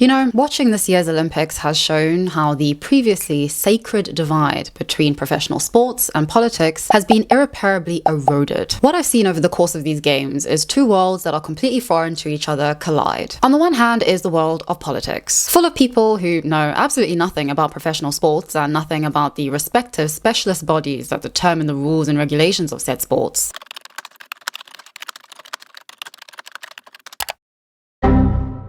You know, watching this year's Olympics has shown how the previously sacred divide between professional sports and politics has been irreparably eroded. What I've seen over the course of these games is two worlds that are completely foreign to each other collide. On the one hand is the world of politics, full of people who know absolutely nothing about professional sports and nothing about the respective specialist bodies that determine the rules and regulations of said sports.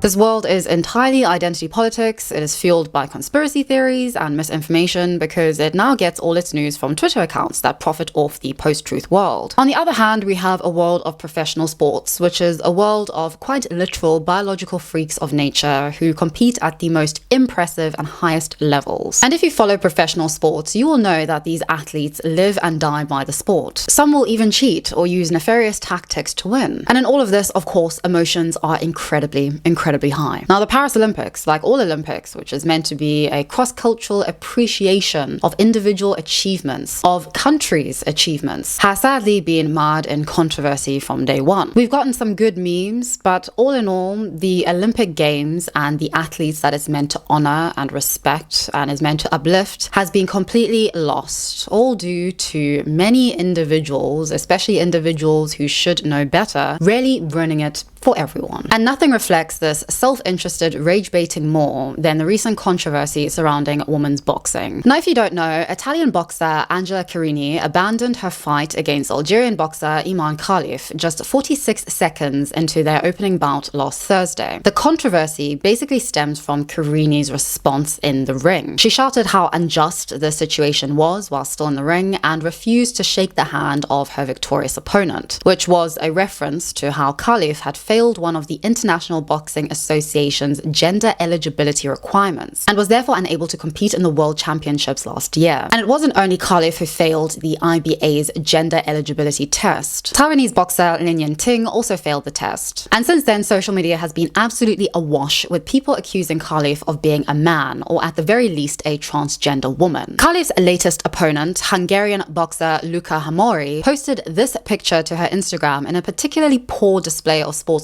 This world is entirely identity politics. It is fueled by conspiracy theories and misinformation because it now gets all its news from Twitter accounts that profit off the post-truth world. On the other hand, we have a world of professional sports, which is a world of quite literal biological freaks of nature who compete at the most impressive and highest levels. And if you follow professional sports, you will know that these athletes live and die by the sport. Some will even cheat or use nefarious tactics to win. And in all of this, of course, emotions are incredibly high. Now, the Paris Olympics, like all Olympics, which is meant to be a cross-cultural appreciation of individual achievements, of countries' achievements, has sadly been mired in controversy from day one. We've gotten some good memes, but all in all, the Olympic Games and the athletes that it's meant to honor and respect and is meant to uplift has been completely lost, all due to many individuals, especially individuals who should know better, really ruining it for everyone. And nothing reflects this self-interested rage-baiting more than the recent controversy surrounding women's boxing. Now, if you don't know, Italian boxer Angela Carini abandoned her fight against Algerian boxer Iman Khalif just 46 seconds into their opening bout last Thursday. The controversy basically stems from Carini's response in the ring. She shouted how unjust the situation was while still in the ring and refused to shake the hand of her victorious opponent, which was a reference to how Khalif had failed one of the International Boxing Association's gender eligibility requirements and was therefore unable to compete in the World Championships last year. And it wasn't only Khalif who failed the IBA's gender eligibility test. Taiwanese boxer Lin Yinting also failed the test. And since then, social media has been absolutely awash with people accusing Khalif of being a man, or at the very least a transgender woman. Khalif's latest opponent, Hungarian boxer Luka Hamori, posted this picture to her Instagram in a particularly poor display of sportsmanship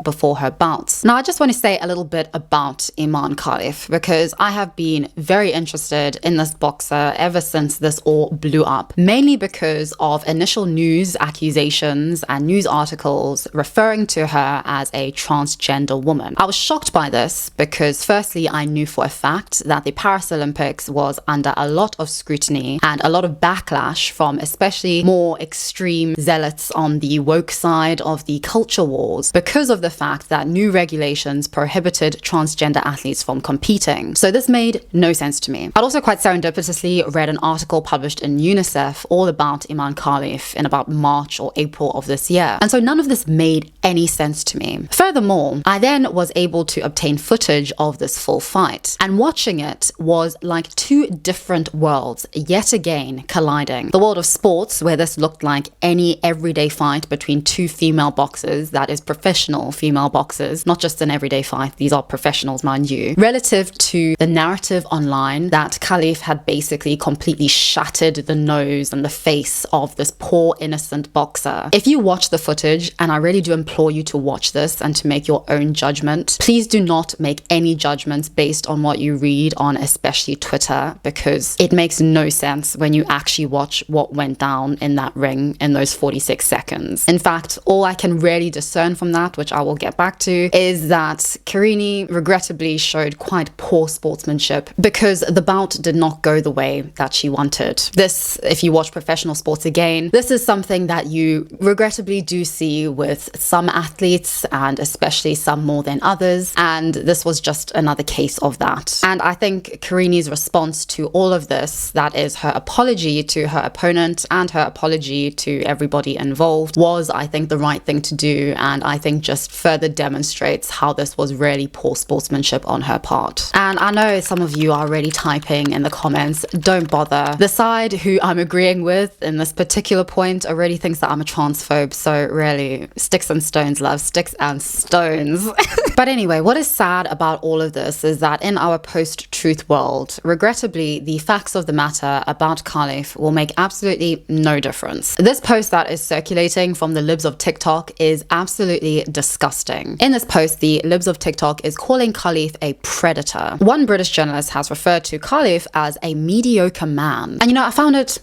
before her bouts. Now, I just want to say a little bit about Iman Khalif because I have been very interested in this boxer ever since this all blew up, mainly because of initial news accusations and news articles referring to her as a transgender woman. I was shocked by this because firstly, I knew for a fact that the Paris Olympics was under a lot of scrutiny and a lot of backlash from especially more extreme zealots on the woke side of the culture wars, because of the fact that new regulations prohibited transgender athletes from competing. So this made no sense to me. I'd also quite serendipitously read an article published in UNICEF all about Iman Khalif in about March or April of this year. And so none of this made any sense to me. Furthermore, I then was able to obtain footage of this full fight, and watching it was like two different worlds yet again colliding. The world of sports, where this looked like any everyday fight between two female boxers, that is professional female boxers, not just an everyday fight, these are professionals, mind you, relative to the narrative online that Khalif had basically completely shattered the nose and the face of this poor innocent boxer. If you watch the footage, and I really do implore you to watch this and to make your own judgment, please do not make any judgments based on what you read on especially Twitter, because it makes no sense when you actually watch what went down in that ring in those 46 seconds. In fact, all I can really discern from that, which I will get back to, is that Carini regrettably showed quite poor sportsmanship because the bout did not go the way that she wanted. This, if you watch professional sports again, this is something that you regrettably do see with some athletes and especially some more than others, and this was just another case of that. And I think Carini's response to all of this, that is her apology to her opponent and her apology to everybody involved, was, I think, the right thing to do, and I think just further demonstrates how this was really poor sportsmanship on her part. And I know some of you are already typing in the comments, don't bother. The side who I'm agreeing with in this particular point already thinks that I'm a transphobe, so really, sticks and stones, love, sticks and stones. But anyway, what is sad about all of this is that in our post-truth world, regrettably, the facts of the matter about Khalif will make absolutely no difference. This post that is circulating from the libs of TikTok is absolutely simply disgusting. In this post, the libs of TikTok is calling Khalif a predator. One British journalist has referred to Khalif as a mediocre man. And I found it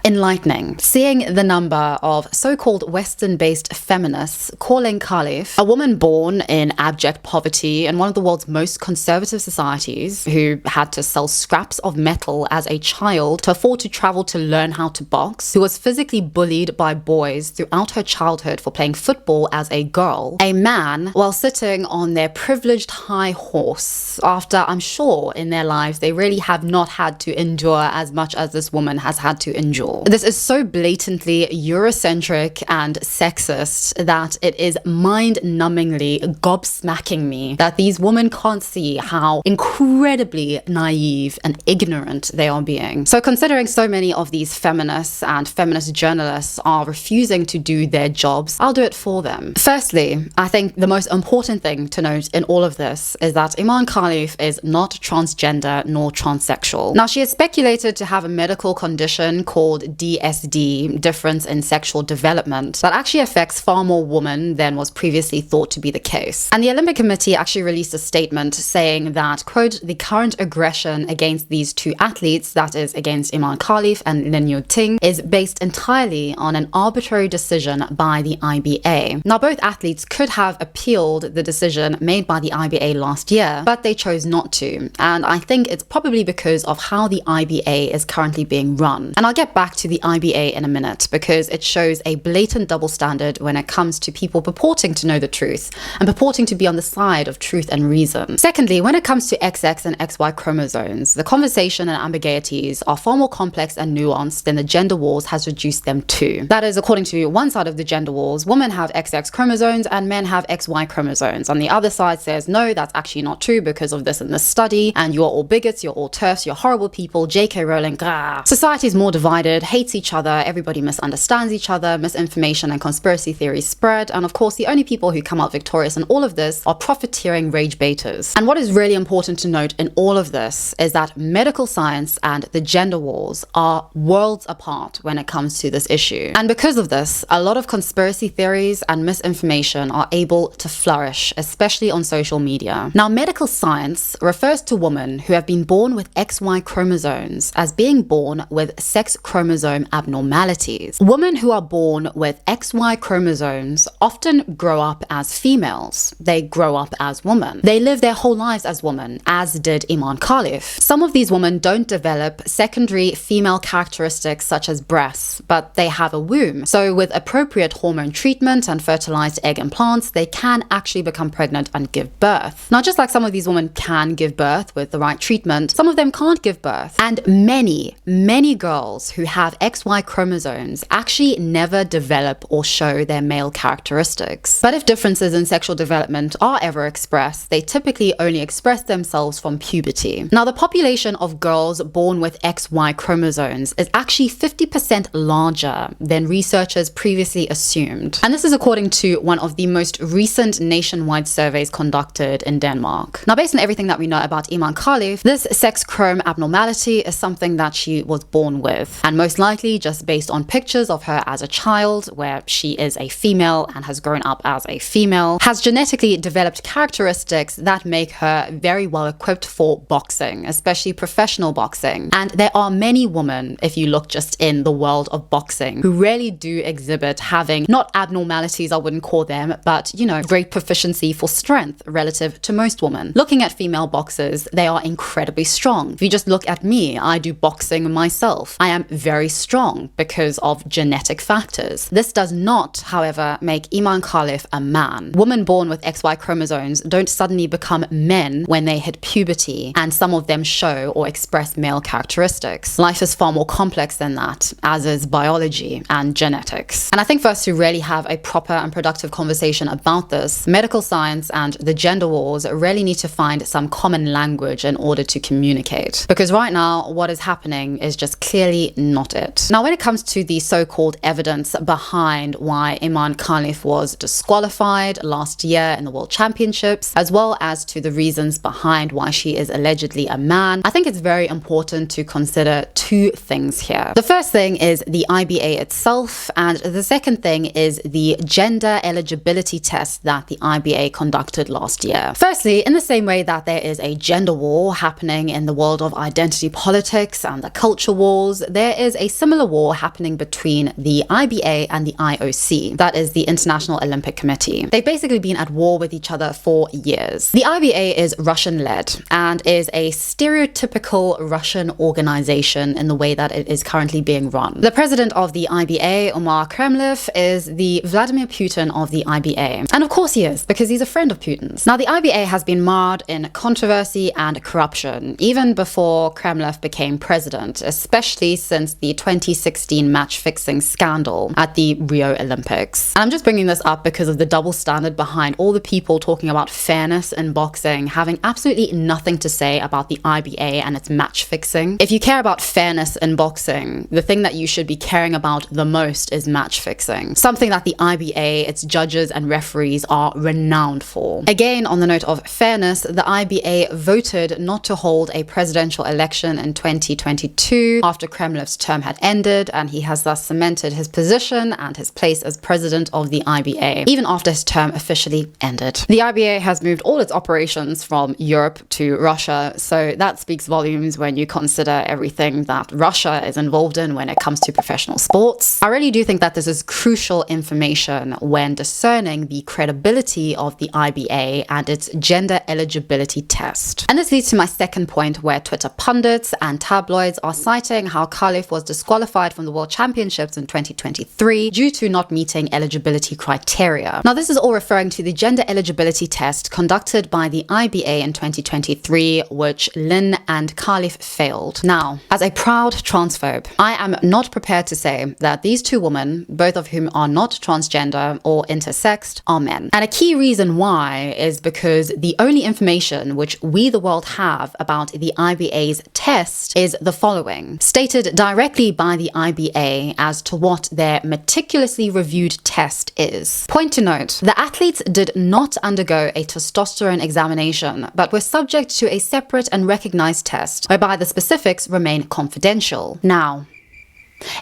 enlightening seeing the number of so-called Western-based feminists calling Khalif, a woman born in abject poverty in one of the world's most conservative societies, who had to sell scraps of metal as a child to afford to travel to learn how to box, who was physically bullied by boys throughout her childhood for playing football as a girl, a man while sitting on their privileged high horse after, I'm sure, in their lives they really have not had to endure as much as this woman has had to endure. This is so blatantly Eurocentric and sexist that it is mind-numbingly gobsmacking me that these women can't see how incredibly naive and ignorant they are being. So considering so many of these feminists and feminist journalists are refusing to do their jobs, I'll do it for them. Firstly, I think the most important thing to note in all of this is that Iman Khalif is not transgender nor transsexual. Now, she is speculated to have a medical condition called DSD, difference in sexual development, that actually affects far more women than was previously thought to be the case. And the Olympic Committee actually released a statement saying that, quote, the current aggression against these two athletes, that is against Iman Khalif and Lin Ting, is based entirely on an arbitrary decision by the IBA. Now, both athletes could have appealed the decision made by the IBA last year, but they chose not to. And I think it's probably because of how the IBA is currently being run. And I'll get back to the IBA in a minute, because it shows a blatant double standard when it comes to people purporting to know the truth and purporting to be on the side of truth and reason. Secondly, when it comes to XX and XY chromosomes, the conversation and ambiguities are far more complex and nuanced than the gender wars has reduced them to. That is, according to one side of the gender wars, women have XX chromosomes and men have XY chromosomes. On the other side says, no, that's actually not true because of this and this study, and you are all bigots, you're all TERFs, you're horrible people, JK Rowling, grah. Society is more divided, hates each other, everybody misunderstands each other, misinformation and conspiracy theories spread, and of course the only people who come out victorious in all of this are profiteering rage baiters. And what is really important to note in all of this is that medical science and the gender wars are worlds apart when it comes to this issue. And because of this, a lot of conspiracy theories and misinformation are able to flourish, especially on social media. Now, medical science refers to women who have been born with XY chromosomes as being born with sex chromosome abnormalities. Women who are born with XY chromosomes often grow up as females. They grow up as women. They live their whole lives as women, as did Iman Khalif. Some of these women don't develop secondary female characteristics such as breasts, but they have a womb. So with appropriate hormone treatment and fertilized egg implants, they can actually become pregnant and give birth. Now, just like some of these women can give birth with the right treatment, some of them can't give birth. And many girls who have XY chromosomes actually never develop or show their male characteristics. But if differences in sexual development are ever expressed, they typically only express themselves from puberty. Now, the population of girls born with XY chromosomes is actually 50% larger than researchers previously assumed. And this is according to one of the most recent nationwide surveys conducted in Denmark. Now, based on everything that we know about Iman Khalif, this sex chrome abnormality is something that she was born with, and most likely just based on pictures of her as a child where she is a female and has grown up as a female, has genetically developed characteristics that make her very well equipped for boxing, especially professional boxing. And there are many women, if you look just in the world of boxing, who really do exhibit having not abnormalities, I wouldn't call them, but great proficiency for strength relative to most women. Looking at female boxers, they are incredibly strong. If you just look at me, I do boxing myself. I am very strong because of genetic factors. This does not, however, make Iman Khalif a man. Women born with XY chromosomes don't suddenly become men when they hit puberty, and some of them show or express male characteristics. Life is far more complex than that, as is biology and genetics. And I think for us to really have a proper and productive conversation about this, medical science and the gender wars really need to find some common language in order to communicate. Because right now, what is happening is just clearly not it. Now, when it comes to the so-called evidence behind why Iman Khalif was disqualified last year in the World Championships, as well as to the reasons behind why she is allegedly a man, I think it's very important to consider two things here. The first thing is the IBA itself, and the second thing is the gender eligibility eligibility test that the IBA conducted last year. Firstly, in the same way that there is a gender war happening in the world of identity politics and the culture wars, there is a similar war happening between the IBA and the IOC, that is the International Olympic Committee. They've basically been at war with each other for years. The IBA is Russian-led and is a stereotypical Russian organization in the way that it is currently being run. The president of the IBA, Omar Kremlin, is the Vladimir Putin of the IBA. And of course he is, because he's a friend of Putin's. Now, the IBA has been marred in controversy and corruption, even before Kremlin became president, especially since the 2016 match-fixing scandal at the Rio Olympics. And I'm just bringing this up because of the double standard behind all the people talking about fairness in boxing having absolutely nothing to say about the IBA and its match-fixing. If you care about fairness in boxing, the thing that you should be caring about the most is match-fixing, something that the IBA, its judges and referees are renowned for. Again, on the note of fairness, the IBA voted not to hold a presidential election in 2022 after Kremlin's term had ended, and he has thus cemented his position and his place as president of the IBA, even after his term officially ended. The IBA has moved all its operations from Europe to Russia, so that speaks volumes when you consider everything that Russia is involved in when it comes to professional sports. I really do think that this is crucial information when discerning the credibility of the IBA and its gender eligibility test. And this leads to my second point, where Twitter pundits and tabloids are citing how Khalif was disqualified from the World Championships in 2023 due to not meeting eligibility criteria. Now, this is all referring to the gender eligibility test conducted by the IBA in 2023, which Lin and Khalif failed. Now, as a proud transphobe, I am not prepared to say that these two women, both of whom are not transgender or intersexed, are men. And a key reason why is because the only information which we, the world, have about the IBA's test is the following, stated directly by the IBA as to what their meticulously reviewed test is. Point to note, the athletes did not undergo a testosterone examination, but were subject to a separate and recognized test, whereby the specifics remain confidential. Now,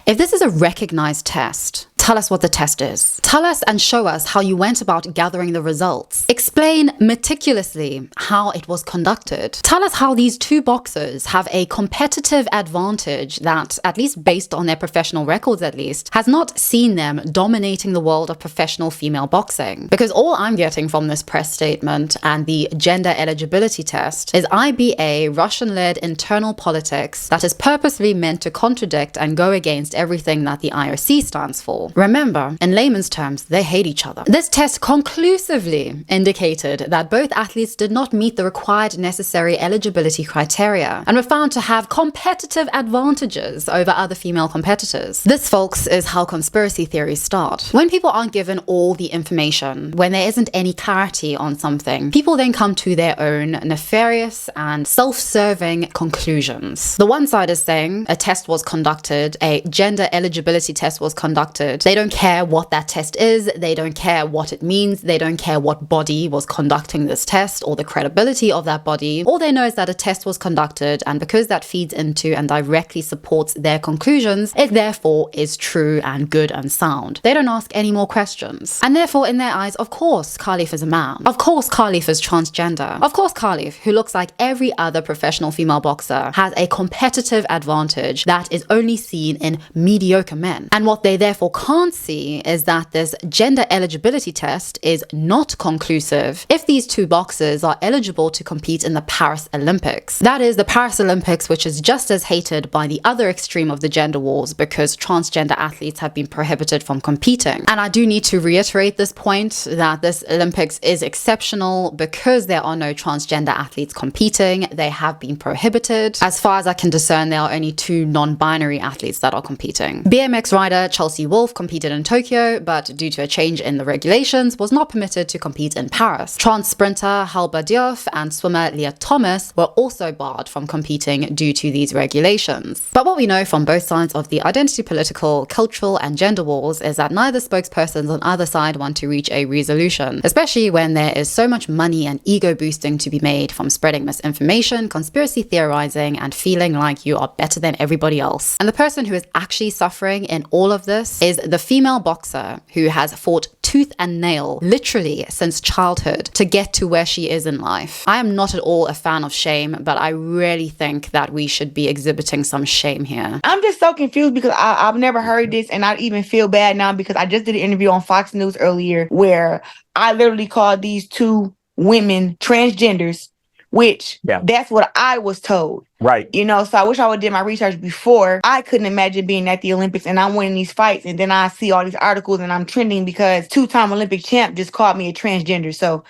if this is a recognized test, tell us what the test is. Tell us and show us how you went about gathering the results. Explain meticulously how it was conducted. Tell us how these two boxers have a competitive advantage that, at least based on their professional records at least, has not seen them dominating the world of professional female boxing. Because all I'm getting from this press statement and the gender eligibility test is IBA Russian-led internal politics that is purposely meant to contradict and go against everything that the IOC stands for. Remember, in layman's terms, they hate each other. This test conclusively indicated that both athletes did not meet the required necessary eligibility criteria and were found to have competitive advantages over other female competitors. This, folks, is how conspiracy theories start. When people aren't given all the information, when there isn't any clarity on something, people then come to their own nefarious and self-serving conclusions. The one side is saying a test was conducted, a gender eligibility test was conducted. They don't care what that test is. They don't care what it means. They don't care what body was conducting this test or the credibility of that body. All they know is that a test was conducted, and because that feeds into and directly supports their conclusions, it therefore is true and good and sound. They don't ask any more questions. And therefore, in their eyes, of course, Khalif is a man. Of course, Khalif is transgender. Of course, Khalif, who looks like every other professional female boxer, has a competitive advantage that is only seen in mediocre men. And what they therefore can't see is that this gender eligibility test is not conclusive if these two boxers are eligible to compete in the Paris Olympics. That is the Paris Olympics, which is just as hated by the other extreme of the gender wars because transgender athletes have been prohibited from competing. And I do need to reiterate this point that this Olympics is exceptional because there are no transgender athletes competing. They have been prohibited. As far as I can discern, there are only two non-binary athletes that are competing. BMX rider Chelsea Wolfe competed in Tokyo, but due to a change in the regulations, was not permitted to compete in Paris. Trans sprinter Halba Diouf and swimmer Leah Thomas were also barred from competing due to these regulations. But what we know from both sides of the identity political, cultural, and gender wars is that neither spokespersons on either side want to reach a resolution, especially when there is so much money and ego boosting to be made from spreading misinformation, conspiracy theorizing, and feeling like you are better than everybody else. And the person who is actually suffering in all of this is the female boxer who has fought tooth and nail, literally since childhood, to get to where she is in life. I am not at all a fan of shame, but I really think that we should be exhibiting some shame here. I'm just so confused because I've never heard this, and I even feel bad now because I just did an interview on Fox News earlier where I literally called these two women transgenders, which that's what I was told. Right. You know, so I wish I would have did my research before. I couldn't imagine being at the Olympics and I'm winning these fights and then I see all these articles and I'm trending because two-time Olympic champ just called me a transgender. So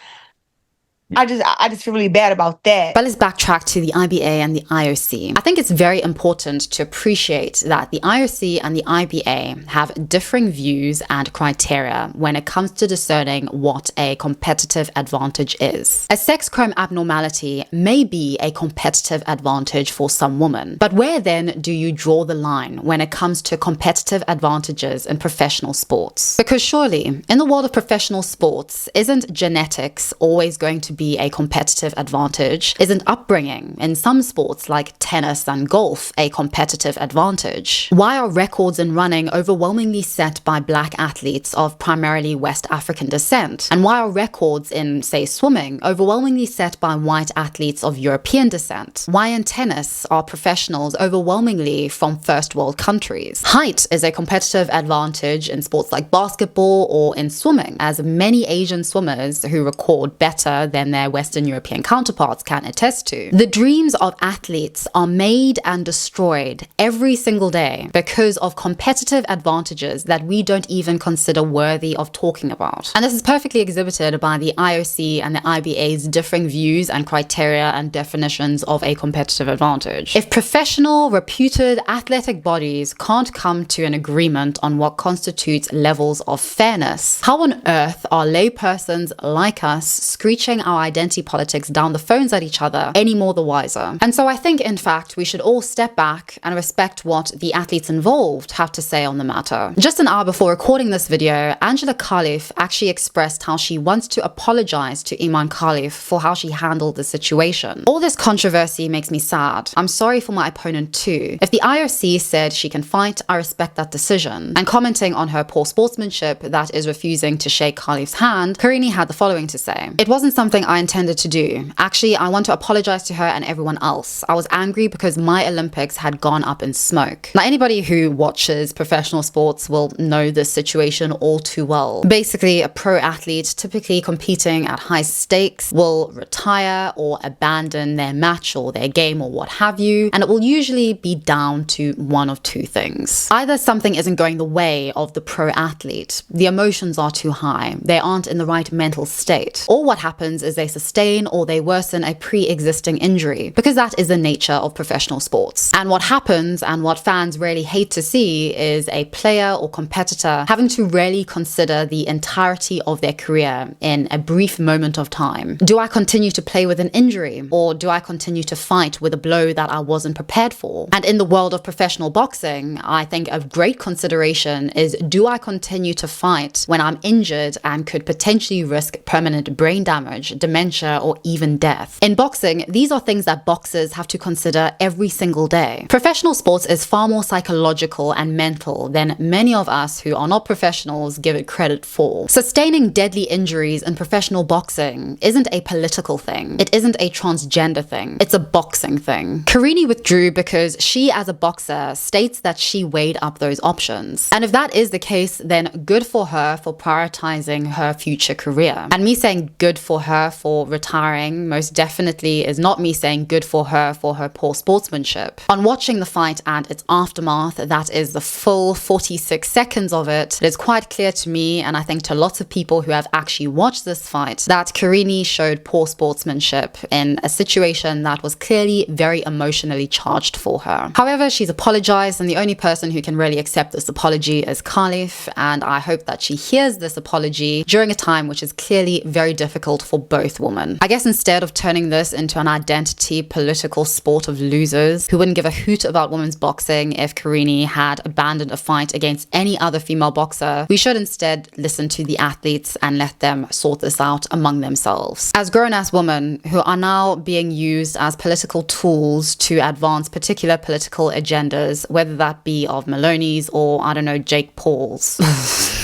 I just feel really bad about that. But let's backtrack to the IBA and the IOC. I think it's very important to appreciate that the IOC and the IBA have differing views and criteria when it comes to discerning what a competitive advantage is. A sex chrome abnormality may be a competitive advantage for some women, but where then do you draw the line when it comes to competitive advantages in professional sports? Because surely, in the world of professional sports, isn't genetics always going to be a competitive advantage? Isn't upbringing in some sports like tennis and golf a competitive advantage? Why are records in running overwhelmingly set by black athletes of primarily West African descent? And why are records in, say, swimming overwhelmingly set by white athletes of European descent? Why in tennis are professionals overwhelmingly from first world countries? Height is a competitive advantage in sports like basketball or in swimming, as many Asian swimmers who record better than their Western European counterparts can attest to. The dreams of athletes are made and destroyed every single day because of competitive advantages that we don't even consider worthy of talking about. And this is perfectly exhibited by the IOC and the IBA's differing views and criteria and definitions of a competitive advantage. If professional, reputed athletic bodies can't come to an agreement on what constitutes levels of fairness, how on earth are laypersons like us screeching our identity politics down the phones at each other any more the wiser? And so I think, in fact, we should all step back and respect what the athletes involved have to say on the matter. Just an hour before recording this video, Angela Khalif actually expressed how she wants to apologize to Iman Khalif for how she handled the situation. All this controversy makes me sad. I'm sorry for my opponent too. If the IOC said she can fight, I respect that decision. And commenting on her poor sportsmanship that is refusing to shake Khalif's hand, Karini had the following to say: "It wasn't something I intended to do. Actually, I want to apologize to her and everyone else. I was angry because my Olympics had gone up in smoke." Now, anybody who watches professional sports will know this situation all too well. Basically, a pro athlete typically competing at high stakes will retire or abandon their match or their game or what have you, and it will usually be down to one of two things. Either something isn't going the way of the pro athlete, the emotions are too high, they aren't in the right mental state, or what happens is they sustain or they worsen a pre-existing injury, because that is the nature of professional sports. And what happens, and what fans really hate to see, is a player or competitor having to really consider the entirety of their career in a brief moment of time. Do I continue to play with an injury, or do I continue to fight with a blow that I wasn't prepared for? And in the world of professional boxing, I think a great consideration is, do I continue to fight when I'm injured and could potentially risk permanent brain damage, dementia, or even death? In boxing, these are things that boxers have to consider every single day. Professional sports is far more psychological and mental than many of us who are not professionals give it credit for. Sustaining deadly injuries in professional boxing isn't a political thing. It isn't a transgender thing. It's a boxing thing. Karini withdrew because she, as a boxer, states that she weighed up those options. And if that is the case, then good for her for prioritizing her future career. And me saying good for her for retiring most definitely is not me saying good for her poor sportsmanship. On watching the fight and its aftermath, that is the full 46 seconds of it, it is quite clear to me, and I think to lots of people who have actually watched this fight, that Karini showed poor sportsmanship in a situation that was clearly very emotionally charged for her. However, she's apologized, and the only person who can really accept this apology is Khalif, and I hope that she hears this apology during a time which is clearly very difficult for both both women. I guess instead of turning this into an identity political sport of losers who wouldn't give a hoot about women's boxing if Karini had abandoned a fight against any other female boxer, we should instead listen to the athletes and let them sort this out among themselves. As grown-ass women who are now being used as political tools to advance particular political agendas, whether that be of Maloney's or, I don't know, Jake Paul's.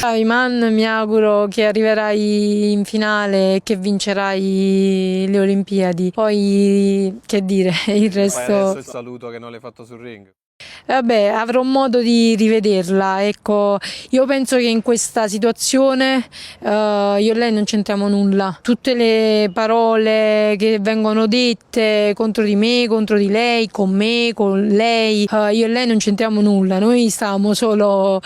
Iman, mi auguro che arriverai in finale e che vincerai le Olimpiadi. Poi, che dire, il resto... Poi adesso il saluto che non l'hai fatto sul ring. Vabbè, avrò modo di rivederla, ecco, io penso che in questa situazione io e lei non c'entriamo nulla. Tutte le parole che vengono dette contro di me, contro di lei, con lei, io e lei non c'entriamo nulla. Noi siamo solo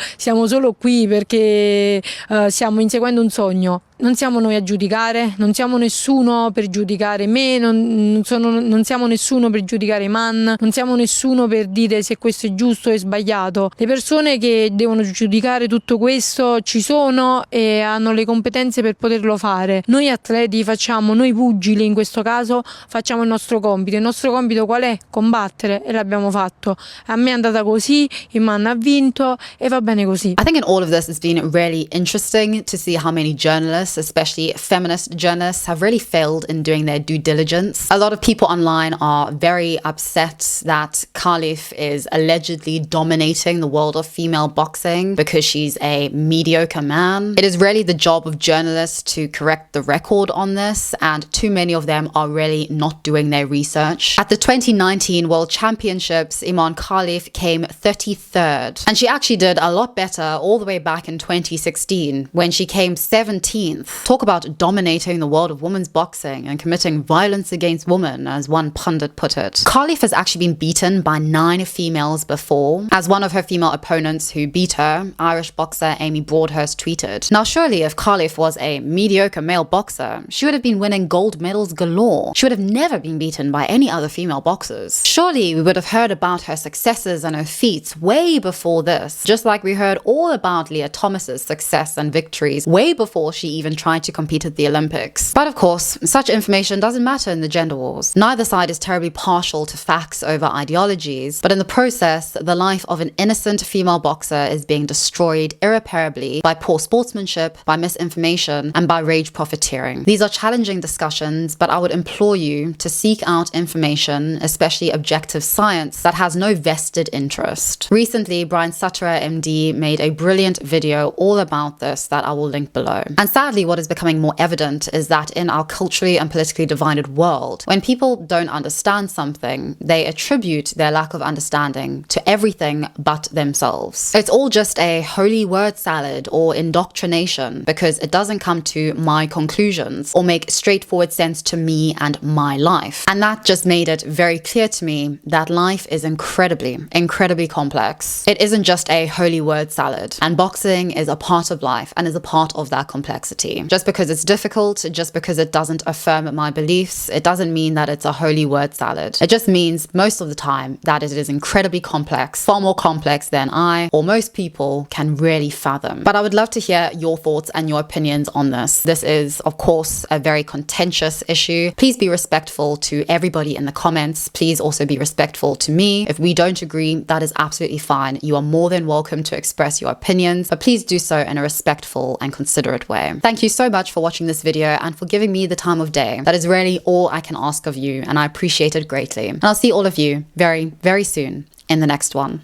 qui perché stiamo inseguendo un sogno. Non siamo noi a giudicare, non siamo nessuno per giudicare me, non siamo nessuno per giudicare Iman, non siamo nessuno per dire se questo è giusto o è sbagliato. Le persone che devono giudicare tutto questo ci sono e hanno le competenze per poterlo fare. Noi atleti noi pugili in questo caso, facciamo il nostro compito. Il nostro compito qual è? Combattere, e l'abbiamo fatto. A me è andata così, Iman ha vinto e va bene così. I think in all of this it's been really interesting to see how many journalists, especially feminist journalists, have really failed in doing their due diligence. A lot of people online are very upset that Khalif is allegedly dominating the world of female boxing because she's a mediocre man. It is really the job of journalists to correct the record on this, and too many of them are really not doing their research. At the 2019 World Championships, Iman Khalif came 33rd, and she actually did a lot better all the way back in 2016 when she came 17th. Talk about dominating the world of women's boxing and committing violence against women, as one pundit put it. Khalif has actually been beaten by 9 females before, as one of her female opponents who beat her, Irish boxer Amy Broadhurst, tweeted. Now surely if Khalif was a mediocre male boxer, she would have been winning gold medals galore. She would have never been beaten by any other female boxers. Surely we would have heard about her successes and her feats way before this, just like we heard all about Leah Thomas's success and victories way before she even tried to compete at the Olympics. But of course, such information doesn't matter in the gender wars. Neither side is terribly partial to facts over ideologies, but in the process, the life of an innocent female boxer is being destroyed irreparably by poor sportsmanship, by misinformation, and by rage profiteering. These are challenging discussions, but I would implore you to seek out information, especially objective science, that has no vested interest. Recently, Brian Sutterer, MD, made a brilliant video all about this that I will link below. And sadly, what is becoming more evident is that in our culturally and politically divided world, when people don't understand something, they attribute their lack of understanding to everything but themselves. It's all just a holy word salad or indoctrination because it doesn't come to my conclusions or make straightforward sense to me and my life. And that just made it very clear to me that life is incredibly, incredibly complex. It isn't just a holy word salad, and boxing is a part of life and is a part of that complexity. Just because it's difficult, just because it doesn't affirm my beliefs, it doesn't mean that it's a holy word salad. It just means most of the time that it is incredibly complex, far more complex than I or most people can really fathom. But I would love to hear your thoughts and your opinions on this. This is, of course, a very contentious issue. Please be respectful to everybody in the comments. Please also be respectful to me. If we don't agree, that is absolutely fine. You are more than welcome to express your opinions, but please do so in a respectful and considerate way. Thank you so much for watching this video and for giving me the time of day. That is really all I can ask of you, and I appreciate it greatly. And I'll see all of you very, very soon in the next one.